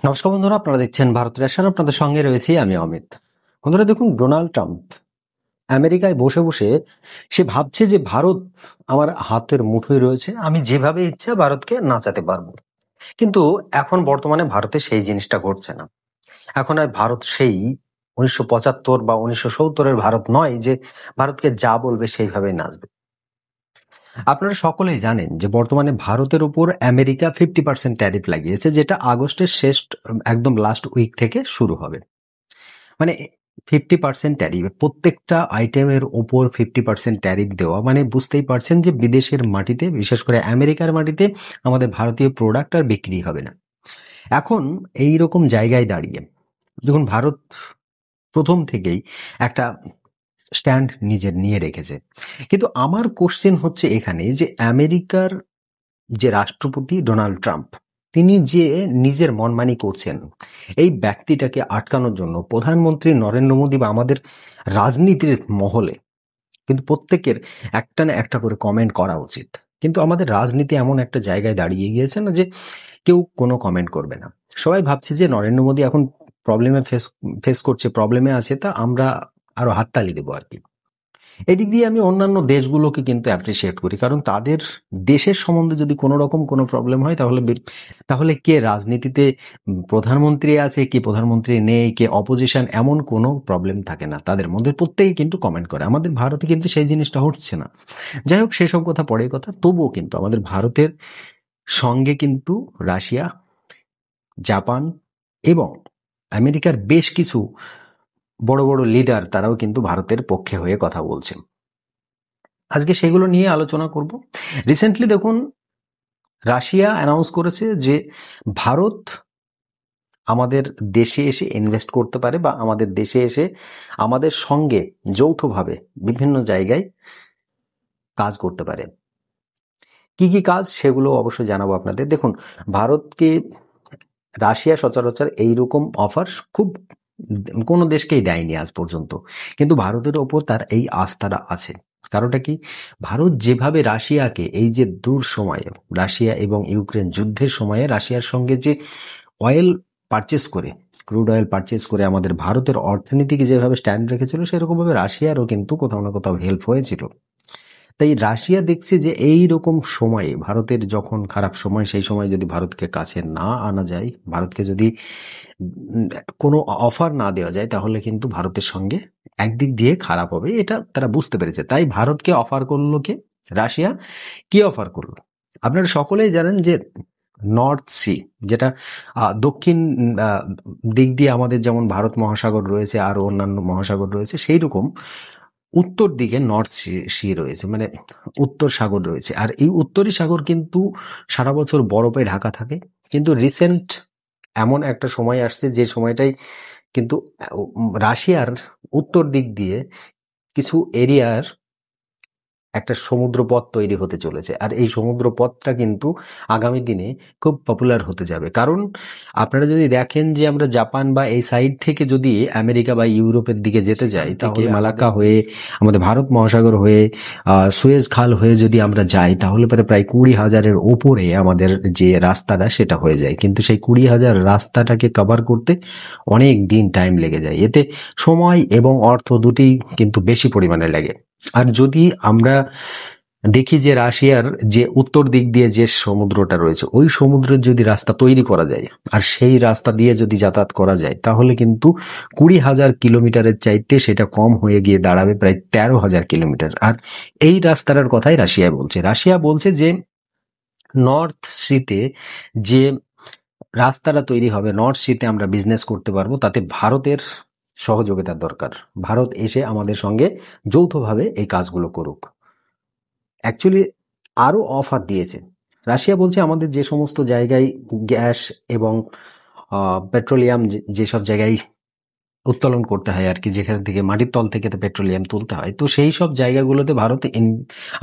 নমস্কার বন্ধুরা, আপনারা দেখছেন ভারত রেশন। আপনাদের সঙ্গে রয়েছি আমি অমিত। বন্ধুরা দেখুন, ডোনাল্ড ট্রাম্প আমেরিকায় বসে বসে সে ভাবছে যে ভারত আমার হাতের মুঠোয় রয়েছে, আমি যেভাবে ইচ্ছা ভারতকে নাচাতে পারবো। কিন্তু এখন বর্তমানে ভারতে সেই জিনিসটা ঘটছে না। এখন আর ভারত সেই 1975 বা 1970-এর ভারত নয় যে ভারতকে যা বলবে সেইভাবেই নাচবে। আপনারা সকলেই জানেন যে বর্তমানে ভারতের উপর আমেরিকা 50% ট্যারিফ লাগিয়েছে, যেটা আগস্টের শেষ একদম লাস্ট উইক থেকে শুরু হবে। মানে 50% ট্যারিফ, প্রত্যেকটা আইটেমের ওপর 50% ট্যারিফ দেওয়া, মানে বুঝতেই পারছেন যে বিদেশের মাটিতে, বিশেষ করে আমেরিকার মাটিতে আমাদের ভারতীয় প্রোডাক্ট আর বিক্রি হবে না। এখন এই রকম জায়গায় দাঁড়িয়ে যখন ভারত প্রথম থেকেই একটা স্ট্যান্ড নিজের নিয়ে রেখেছে, কিন্তু আমার কোশ্চেন হচ্ছে এখানে যে আমেরিকার যে রাষ্ট্রপতি ডোনাল্ড ট্রাম্প, তিনি যে নিজের মনমানি করছেন, এই ব্যক্তিটাকে আটকানোর জন্য প্রধানমন্ত্রী নরেন্দ্র মোদী বা আমাদের রাজনীতির মহলে কিন্তু প্রত্যেকের একটা না একটা করে কমেন্ট করা উচিত। কিন্তু আমাদের রাজনীতি এমন একটা জায়গায় দাঁড়িয়ে গিয়েছে না যে কেউ কোনো কমেন্ট করবে না। সবাই ভাবছে যে নরেন্দ্র মোদী এখন প্রবলেমে ফেস করছে, প্রবলেমে আছে, তা আমরা আরো হাততালি দেবো আর কি। এদিক দিয়ে আমি অন্যান্য দেশগুলোকে কিন্তু অ্যাপ্রিসিয়েট করি, কারণ তাদের দেশের সম্বন্ধে যদি কোনো রকম কোনো প্রবলেম হয় তাহলে কে রাজনীতিতে প্রধানমন্ত্রী আছে, কে প্রধানমন্ত্রী নেই, কে অপোজিশন, এমন কোনো প্রবলেম থাকে না, তাদের মধ্যে প্রত্যেকে কিন্তু কমেন্ট করে। আমাদের ভারতে কিন্তু সেই জিনিসটা হচ্ছে না। যাই হোক, সেসব কথা পরের কথা। তবুও কিন্তু আমাদের ভারতের সঙ্গে কিন্তু রাশিয়া, জাপান এবং আমেরিকার বেশ কিছু বড় বড় লিডার, তারাও কিন্তু ভারতের পক্ষে হয়ে কথা বলছেন। আজকে সেগুলো নিয়ে আলোচনা করব। রিসেন্টলি দেখুন, রাশিয়া অ্যানাউন্স করেছে যে ভারত আমাদের দেশে এসে ইনভেস্ট করতে পারে বা আমাদের দেশে এসে আমাদের সঙ্গে যৌথভাবে বিভিন্ন জায়গায় কাজ করতে পারে। কি কি কাজ সেগুলো অবশ্যই জানাবো আপনাদের। দেখুন, ভারতকে রাশিয়া সচরাচর এইরকম অফার খুব কোনো দেশকেই দেয়নি আজ পর্যন্ত, কিন্তু ভারতের ওপর তার এই আস্থাটা আছে। কারণটা কি? ভারত যেভাবে রাশিয়াকে এই যে দূর সময়ে, রাশিয়া এবং ইউক্রেন যুদ্ধের সময়ে রাশিয়ার সঙ্গে যে অয়েল পারচেস করে, ক্রুড অয়েল পারচেস করে আমাদের ভারতের অর্থনীতিকে যেভাবে স্ট্যান্ড রেখেছিল, সেরকমভাবে রাশিয়ারও কিন্তু কোথাও না কোথাও হেল্প হয়েছিল। তাই রাশিয়া দেখছে যে এই রকম সময়ে, ভারতের যখন খারাপ সময়, সেই সময় যদি ভারতকে কাছে না আনা যায়, ভারতকে যদি কোনো অফার না দেওয়া যায়, তাহলে কিন্তু ভারতের সঙ্গে একদিক দিয়ে খারাপ হবে, এটা তারা বুঝতে পেরেছে। তাই ভারতকে অফার করলো কে? রাশিয়া। কি অফার করলো? আপনারা সকলেই জানেন যে নর্থ সি, যেটা দক্ষিণ আহ, দিক দিয়ে আমাদের যেমন ভারত মহাসাগর রয়েছে আর অন্যান্য মহাসাগর রয়েছে, সেই রকম উত্তর দিকে নর্থ সি রয়েছে, মানে উত্তর সাগর রয়েছে। আর এই উত্তরী সাগর কিন্তু সারা বছর বরফে ঢাকা থাকে। কিন্তু রিসেন্ট এমন একটা সময় আসছে, যে সময়টাই কিন্তু রাশিয়ার উত্তর দিক দিয়ে কিছু এরিয়ার একটা সমুদ্রপথ তৈরি হতে চলেছে। আর এই সমুদ্রপথটা কিন্তু আগামী দিনে খুব পপুলার হতে যাবে। কারণ আপনারা যদি দেখেন যে আমরা জাপান বা এই সাইড থেকে যদি আমেরিকা বা ইউরোপের দিকে যেতে যাই, তাহলে মালাক্কা হয়ে আমাদের ভারত মহাসাগর হয়ে সুয়েজ খাল হয়ে যদি আমরা যাই, তাহলে পরে প্রায় 20,000-এর ওপরে আমাদের যে রাস্তাটা সেটা হয়ে যায়। কিন্তু সেই 20,000 রাস্তাটাকে কভার করতে অনেক দিন টাইম লেগে যায়। এতে সময় এবং অর্থ দুটি কিন্তু বেশি পরিমাণে লাগে। আর যদি আমরা দেখি যে রাশিয়ার যে উত্তর দিক দিয়ে যে সমুদ্রটা রয়েছে, ওই সমুদ্রের যদি রাস্তা তৈরি করা যায় আর সেই রাস্তা দিয়ে যদি যাতায়াত করা যায়, তাহলে কিন্তু 20,000 কিলোমিটারের চাইতে সেটা কম হয়ে গিয়ে দাঁড়াবে প্রায় 13,000 কিলোমিটার। আর এই রাস্তাটার কথাই রাশিয়া বলছে যে নর্থ সিতে যে রাস্তাটা তৈরি হবে, নর্থ সিতে আমরা বিজনেস করতে পারবো, তাতে ভারতের সহযোগিতার দরকার। ভারত এসে আমাদের সঙ্গে যৌথভাবে এই কাজগুলো করুক। অ্যাকচুয়ালি আরও অফার দিয়েছে। রাশিয়া বলছে আমাদের যে সমস্ত জায়গায় গ্যাস এবং পেট্রোলিয়াম, যেসব জায়গায় উত্তোলন করতে হয় আর কি, যেখান থেকে মাটির তল থেকে তো পেট্রোলিয়াম তুলতে হয়, তো সেই সব জায়গাগুলোতে ভারত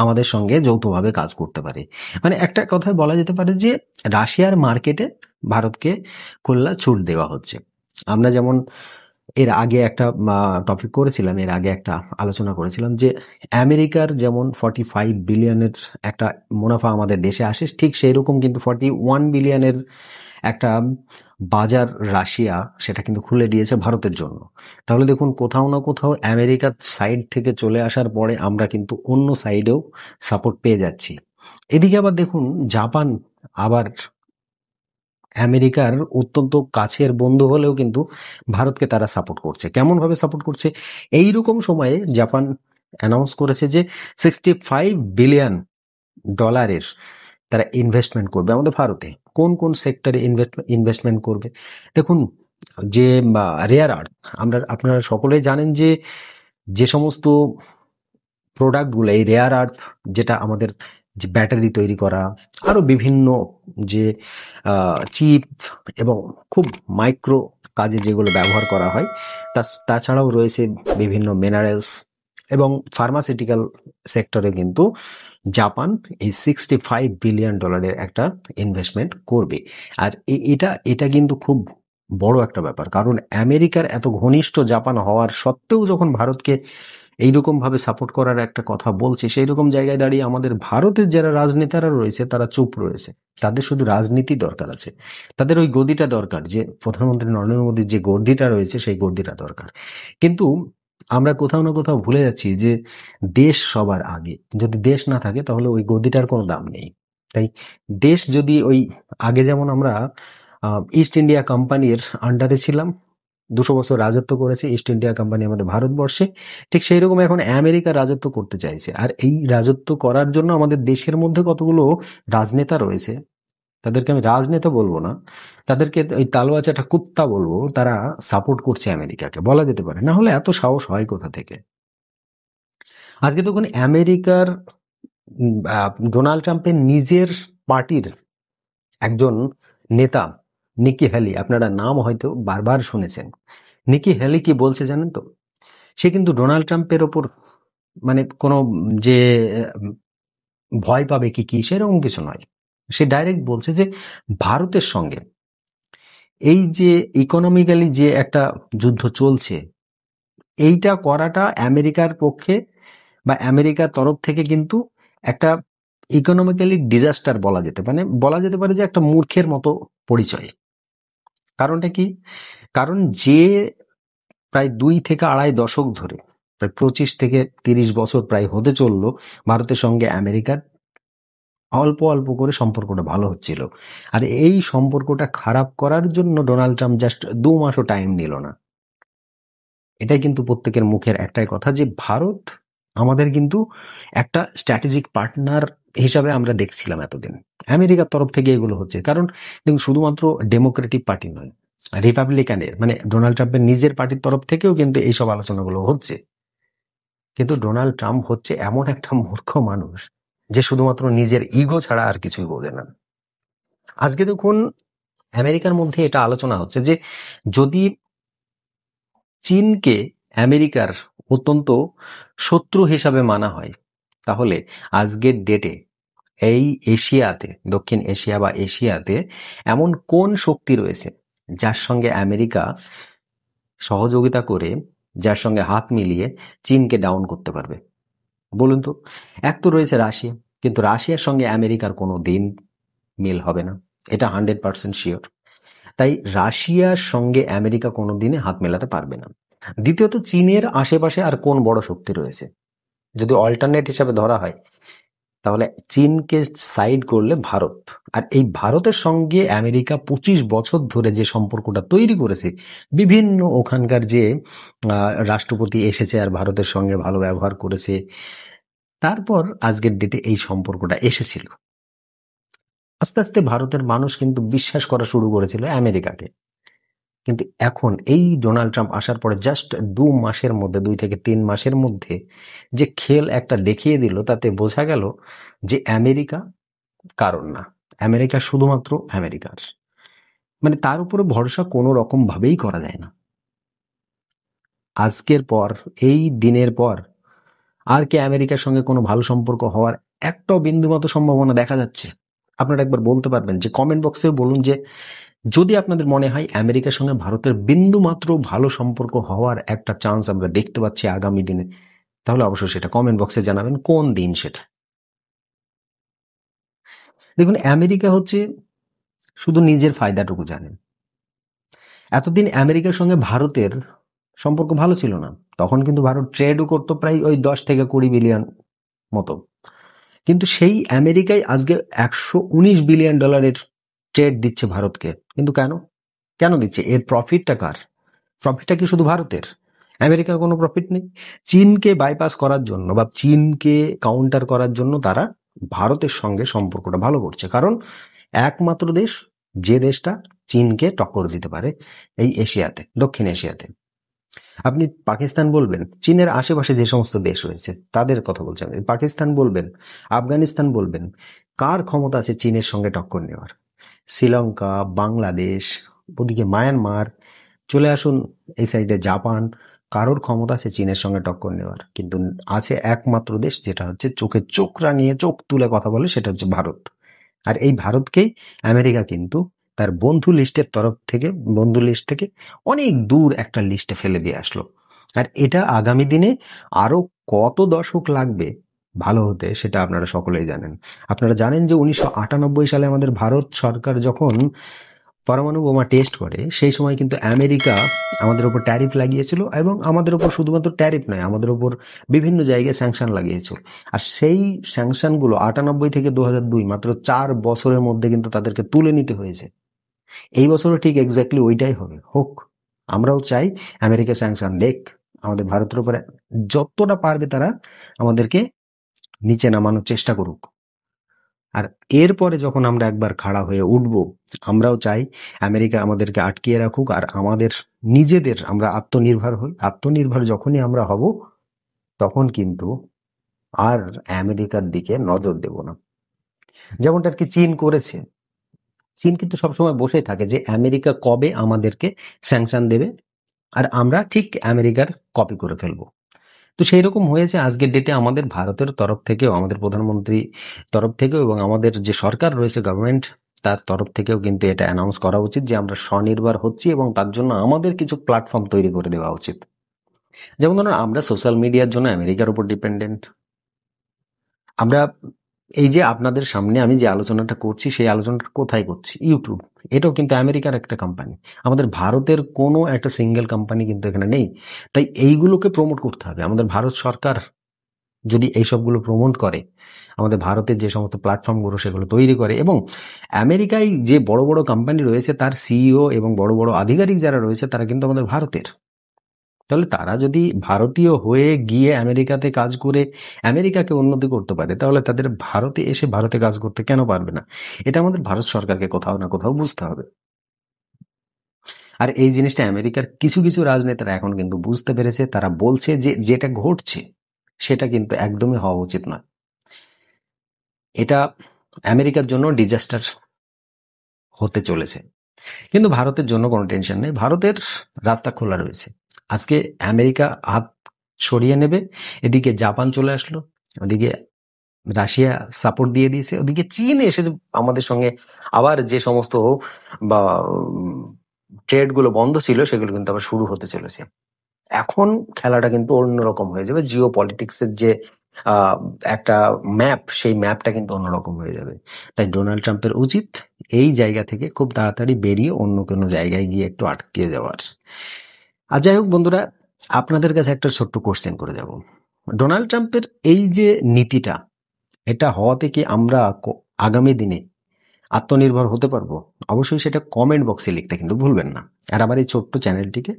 আমাদের সঙ্গে যৌথভাবে কাজ করতে পারে। মানে একটা কথায় বলা যেতে পারে যে রাশিয়ার মার্কেটে ভারতকে খোলা ছুট দেওয়া হচ্ছে। আমরা যেমন এর আগে একটা টপিক করেছিলাম, এর আগে একটা আলোচনা করেছিলাম যে আমেরিকার যেমন 45 বিলিয়নের একটা মুনাফা আমাদের দেশে আসে, ঠিক সেই রকম কিন্তু 41 বিলিয়নের একটা বাজার রাশিয়া সেটা কিন্তু খুলে দিয়েছে ভারতের জন্য। তাহলে দেখুন কোথাও না কোথাও আমেরিকার সাইড থেকে চলে আসার পরে আমরা কিন্তু অন্য সাইডেও সাপোর্ট পেয়ে যাচ্ছি। এদিকে আবার দেখুন জাপান আবার আমেরিকার অত্যন্ত কাছের বন্ধু হলেও কিন্তু ভারতকে তারা সাপোর্ট করছে। কেমন ভাবে সাপোর্ট করছে? এইরকম সময়ে জাপান অ্যানাউন্স করেছে যে $65 বিলিয়ন তারা ইনভেস্টমেন্ট করবে আমাদের ভারতে। কোন কোন সেক্টরে ইনভেস্টমেন্ট করবে? দেখুন, যে রেয়ার আর্থ, আপনারা সকলেই জানেন যে যে সমস্ত প্রোডাক্টগুলো এই রেয়ার আর্থ, যেটা আমাদের যে ব্যাটারি তৈরি করা, আরো বিভিন্ন যে চিপ এবং খুব মাইক্রো কাজে যেগুলো ব্যবহার করা হয়, তাছাড়াও রয়েছে বিভিন্ন মিনারেলস এবং ফার্মাসিউটিক্যাল সেক্টরে কিন্তু জাপান এই $65 বিলিয়ন একটা ইনভেস্টমেন্ট করবে। আর এটা এটা কিন্তু খুব বড় একটা ব্যাপার, কারণ আমেরিকার এত ঘনিষ্ঠ জাপান হওয়ার সত্ত্বেও যখন ভারতকে এইরকম ভাবে সাপোর্ট করার একটা কথা বলছে, সেই রকম জায়গায় দাঁড়িয়ে আমাদের ভারতের যারা রাজনেতারা রয়েছে তারা চুপ রয়েছে। তাদের শুধু রাজনীতি দরকার আছে, তাদের ওই গদিটা দরকার, যে প্রধানমন্ত্রী নরেন্দ্র মোদীর যে গদিটা রয়েছে সেই গদিটা দরকার। কিন্তু আমরা কোথাও না কোথাও ভুলে যাচ্ছি যে দেশ সবার আগে। যদি দেশ না থাকে তাহলে ওই গদিটার কোনো দাম নেই। তাই দেশ যদি ওই আগে যেমন আমরা ইস্ট ইন্ডিয়া কোম্পানির আন্ডারে ছিলাম, 200 বছর রাজত্ব করেছে ইস্ট ইন্ডিয়া কোম্পানি আমাদের ভারতবর্ষে, ঠিক সেই রকম এখন আমেরিকা রাজত্ব করতে চাইছে। আর এই রাজত্ব করার জন্য আমাদের দেশের মধ্যে কতগুলো রাজনেতা রয়েছে, তাদেরকে আমি রাজনেতা বলবো না, তাদেরকে ওই তালওয়া চাটা কুত্তা বলবো, তারা সাপোর্ট করছে আমেরিকাকে, বলা যেতে পারে। না হলে এত সাহস হয় কোথা থেকে? আজকে তখন আমেরিকার ডোনাল্ড ট্রাম্পের নিজের পার্টির একজন নেতা নিকি হ্যালি, আপনারা নাম হয়তো বারবার শুনেছেন। নিকি হ্যালি কি বলছে জানেন তো? সে কিন্তু ডোনাল্ড ট্রাম্পের ওপর মানে কোনো যে ভয় পাবে কি কি সেরকম কিছু নয়। সে ডাইরেক্ট বলছে যে ভারতের সঙ্গে এই যে ইকোনমিক্যালি যে একটা যুদ্ধ চলছে, এইটা করাটা আমেরিকার পক্ষে বা আমেরিকার তরফ থেকে কিন্তু একটা ইকোনমিক্যালি ডিজাস্টার বলা যেতে পারে যে একটা মূর্খের মতো পরিচয়। কারণটা কি? কারণ যে প্রায় 2 থেকে 2.5 দশক ধরে, প্রায় 25 থেকে 30 বছর প্রায় হতে চললো ভারতের সঙ্গে আমেরিকার অল্প অল্প করে সম্পর্কটা ভালো হচ্ছিল, আর এই সম্পর্কটা খারাপ করার জন্য ডোনাল্ড ট্রাম্প জাস্ট 2 মাসও টাইম নিল না। এটাই কিন্তু প্রত্যেকের মুখের একটাই কথা যে ভারত আমাদের কিন্তু একটা স্ট্র্যাটেজিক পার্টনার হিসাবে আমরা দেখছিলাম এতদিন। আমেরিকার তরফ থেকে এগুলো হচ্ছে, কারণ দেখুন শুধুমাত্র ডেমোক্রেটিক পার্টি নয়, রিপাবলিকানের মানে ডোনাল্ড ট্রাম্পের নিজের পার্টির তরফ থেকেও কিন্তু এইসব আলোচনাগুলো হচ্ছে। কিন্তু ডোনাল্ড ট্রাম্প হচ্ছে এমন একটা মূর্খ মানুষ যে শুধুমাত্র নিজের ইগো ছাড়া আর কিছুই বোঝে না। আজকে দেখুন আমেরিকার মধ্যে এটা আলোচনা হচ্ছে যে যদি চীনকে আমেরিকার অত্যন্ত শত্রু হিসাবে মানা হয়, তাহলে আজকের ডেটে এই এশিয়াতে, দক্ষিণ এশিয়া বা এশিয়াতে এমন কোন শক্তি রয়েছে যার সঙ্গে আমেরিকা সহযোগিতা করে, যার সঙ্গে হাত মিলিয়ে চীনকে ডাউন করতে পারবে? বলুন তো। এক তো রয়েছে রাশিয়া, কিন্তু রাশিয়ার সঙ্গে আমেরিকার কোনো দিন মিল হবে না, এটা 100% শিওর। তাই রাশিয়ার সঙ্গে আমেরিকা কোনো দিনে হাত মেলাতে পারবে না। দ্বিতীয়ত, চীনের আশেপাশে আর কোন বড় শক্তি রয়েছে? যদি অল্টারনেট হিসাবে ধরা হয় তাহলে চীনকে সাইড করলে ভারত। আর এই ভারতের সঙ্গে আমেরিকা 25 বছর ধরে যে সম্পর্কটা তৈরি করেছে, বিভিন্ন ওখানকার যে রাষ্ট্রপতি এসেছে আর ভারতের সঙ্গে ভালো ব্যবহার করেছে, তারপর আজকের ডেটে এই সম্পর্কটা এসেছিল। আস্তে আস্তে ভারতের মানুষ কিন্তু বিশ্বাস করা শুরু করেছিল আমেরিকাকে। কিন্তু এখন এই ডোনাল্ড ট্রাম্প আসার পরে জাস্ট 2 মাসের মধ্যে, 2 থেকে 3 মাসের মধ্যে যে খেল একটা দেখিয়ে দিল, তাতে বোঝা গেল যে আমেরিকা কারণ না, আমেরিকা শুধুমাত্র আমেরিকার। মানে তার উপরে ভরসা কোনো রকম ভাবেই করা যায় না। আজকের পর, এই দিনের পর আর কি আমেরিকার সঙ্গে কোনো ভালো সম্পর্ক হওয়ার একটাও বিন্দুমাত্র সম্ভাবনা দেখা যাচ্ছে? আপনারা একবার বলতে পারবেন, যে কমেন্ট বক্সে বলুন যে যদি আপনাদের মনে হয় আমেরিকার সঙ্গে ভারতের বিন্দুমাত্র ভালো সম্পর্ক হওয়ার একটা চান্স আমরা দেখতে পাচ্ছি আগামী দিনে, তাহলে অবশ্যই সেটা কমেন্ট বক্সে জানাবেন কোন দিন সেটা। দেখুন আমেরিকা হচ্ছে শুধু নিজের ফায়দাটুকু জানেন। এতদিন আমেরিকার সঙ্গে ভারতের সম্পর্ক ভালো ছিল না, তখন কিন্তু ভারত ট্রেডও করতো প্রায় ওই 10 থেকে 20 বিলিয়ন মতো। কিন্তু সেই আমেরিকায় আজকে $119 বিলিয়ন ট্রেড দিচ্ছে ভারতকে। কিন্তু কেন কেন দিচ্ছে? এর প্রফিটটা কার? প্রফিটটা কি শুধু ভারতের? আমেরিকার কোনো প্রফিট নেই। চীনকে বাইপাস করার জন্য বা চীনকে কাউন্টার করার জন্য তারা ভারতের সঙ্গে সম্পর্কটা ভালো করছে, কারণ একমাত্র দেশ যে দেশটা চীনকে টক্কর দিতে পারে এই এশিয়াতে, দক্ষিণ এশিয়াতে। আপনি পাকিস্তান বলবেন, চীনের আশেপাশে যে সমস্ত দেশ রয়েছে তাদের কথা বলছেন, পাকিস্তান বলবেন, আফগানিস্তান বলবেন, কার ক্ষমতা আছে চীনের সঙ্গে টক্কর নেওয়ার? শ্রীলঙ্কা, বাংলাদেশ, ওদিকে মায়ানমার, চলে আসুন এই সাইডে জাপান, কারোর ক্ষমতা আছে চীনের সঙ্গে টক্কর নেওয়ার? কিন্তু আছে একমাত্র দেশ যেটা হচ্ছে চোখে চোখ রাঙিয়ে চোখ তুলে কথা বলে, সেটা হচ্ছে ভারত। আর এই ভারতকেই আমেরিকা কিন্তু তার বন্ধু লিস্ট থেকে অনেক দূর একটা লিস্টে ফেলে দিয়ে আসলো। আর এটা আগামী দিনে আরো কত দশক লাগবে ভালো হতে সেটা আপনারা সকলেই জানেন। আপনারা জানেন যে 1998 সালে আমাদের ভারত সরকার যখন পরমাণু বোমা টেস্ট করে, সেই সময় কিন্তু আমেরিকা আমাদের উপর ট্যারিফ লাগিয়েছিল, এবং আমাদের উপর শুধুমাত্র ট্যারিফ নয়, আমাদের উপর বিভিন্ন জায়গায় স্যাংশন লাগিয়েছিল। আর সেই স্যাংশনগুলো 98 থেকে 2002, মাত্র 4 বছরের মধ্যে কিন্তু তাদেরকে তুলে নিতে হয়েছে। এই বছরও ঠিক এক্স্যাক্টলি ওইটাই হোক। আমরাও চাই আমেরিকা স্যাংশন দেখ, আমাদের ভারতের উপরে যতটা পারবে তারা আমাদেরকে নিচে নামানোর চেষ্টা করুক। আর এরপরে যখন আমরা একবার খাড়া হয়ে উঠব, আমরাও চাই আমেরিকা আমাদেরকে আটকিয়ে রাখুক, আর আমাদের নিজেদের আমরা আত্মনির্ভর হই। আত্মনির্ভর যখনই আমরা হব, তখন কিন্তু আর আমেরিকার দিকে নজর দেব না, যেমনটা আর কি চীন করেছে। চীন কিন্তু সবসময় বসে থাকে যে আমেরিকা কবে আমাদেরকে স্যাংশন দেবে, আর আমরা ঠিক আমেরিকার কপি করে ফেলবো। তো সেই রকম হয়েছে আজকের ডেটে আমাদের ভারতের তরফ থেকেও, আমাদের প্রধানমন্ত্রী তরফ থেকেও, এবং আমাদের যে সরকার রয়েছে গভর্নমেন্ট, তার তরফ থেকেও কিন্তু এটা অ্যানাউন্স করা উচিত যে আমরা স্বনির্ভর হচ্ছি, এবং তার জন্য আমাদের কিছু প্ল্যাটফর্ম তৈরি করে দেওয়া উচিত। যেমন ধরুন, আমরা সোশ্যাল মিডিয়ার জন্য আমেরিকার উপর ডিপেন্ডেন্ট। আমরা এই যে আপনাদের সামনে আমি যে আলোচনাটা করছি, সেই আলোচনাটা কোথায় করছি? ইউটিউব। এটাও কিন্তু আমেরিকার একটা কোম্পানি। আমাদের ভারতের কোনো একটা সিঙ্গেল কোম্পানি কিন্তু এখানে নেই। তাই এইগুলোকে প্রমোট করতে হবে। আমাদের ভারত সরকার যদি এইসবগুলো প্রমোট করে, আমাদের ভারতের যে সমস্ত প্ল্যাটফর্মগুলো সেগুলো তৈরি করে, এবং আমেরিকায় যে বড় বড় কোম্পানি রয়েছে তার সিইও এবং বড় বড় আধিকারিক যারা রয়েছে তারা কিন্তু আমাদের ভারতের, তাহলে তারা যদি ভারতীয় হয়ে গিয়ে আমেরিকাতে কাজ করে আমেরিকাকে উন্নতি করতে পারে, তাহলে তাদের ভারতে এসে ভারতে কাজ করতে কেন পারবে না? এটা আমাদের ভারত সরকারকে কোথাও না কোথাও বুঝতে হবে। আর এই জিনিসটা আমেরিকার কিছু কিছু রাজনেতারা এখন কিন্তু বুঝতে পেরেছে। তারা বলছে যে যেটা ঘটছে সেটা কিন্তু একদমই হওয়া উচিত নয়। এটা আমেরিকার জন্য ডিজাস্টার হতে চলেছে। কিন্তু ভারতের জন্য কোনো টেনশন নেই, ভারতের রাস্তা খোলা রয়েছে। আজকে আমেরিকা হাত সরিয়ে নেবে, এদিকে জাপান চলে আসলো, ওদিকে রাশিয়া সাপোর্ট দিয়ে দিয়েছে, ওদিকে চীন এসে আমাদের সঙ্গে আবার যে সমস্ত বা ট্রেড গুলো বন্ধ ছিল সেগুলো কিন্তু আবার শুরু হতে চলেছে। এখন খেলাটা কিন্তু অন্যরকম হয়ে যাবে। জিও পলিটিক্সের যে একটা ম্যাপ, সেই ম্যাপটা কিন্তু অন্যরকম হয়ে যাবে। তাই ডোনাল্ড ট্রাম্পের উচিত এই জায়গা থেকে খুব তাড়াতাড়ি বেরিয়ে অন্য কোনো জায়গায় গিয়ে একটু আটকে যাওয়ার। আর যাই হোক বন্ধুরা, আপনাদের কাছে একটা ছোট্ট কোশ্চেন করে যাব। ডোনাল্ড ট্রাম্পের এই যে নীতিটা, এটা হওয়াতে কি আমরা আগামী দিনে আত্মনির্ভর হতে পারবো? অবশ্যই সেটা কমেন্ট বক্সে লিখতে কিন্তু ভুলবেন না। আর আমার এই ছোট্ট চ্যানেলটিকে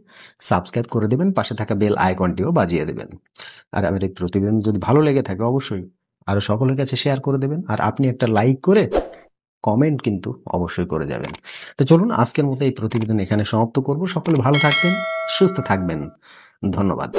সাবস্ক্রাইব করে দেবেন, পাশে থাকা বেল আইকনটিও বাজিয়ে দেবেন। আর আমার এই প্রতিবেদন যদি ভালো লেগে থাকে অবশ্যই আরো সকলের কাছে শেয়ার করে দেবেন। আর আপনি একটা লাইক করে কমেন্ট কিন্তু অবশ্যই করে যাবেন। তো চলুন আজকের মতো এই প্রতিবেদন এখানে সমাপ্ত করব। সকলে ভালো থাকবেন, সুস্থ থাকবেন। ধন্যবাদ।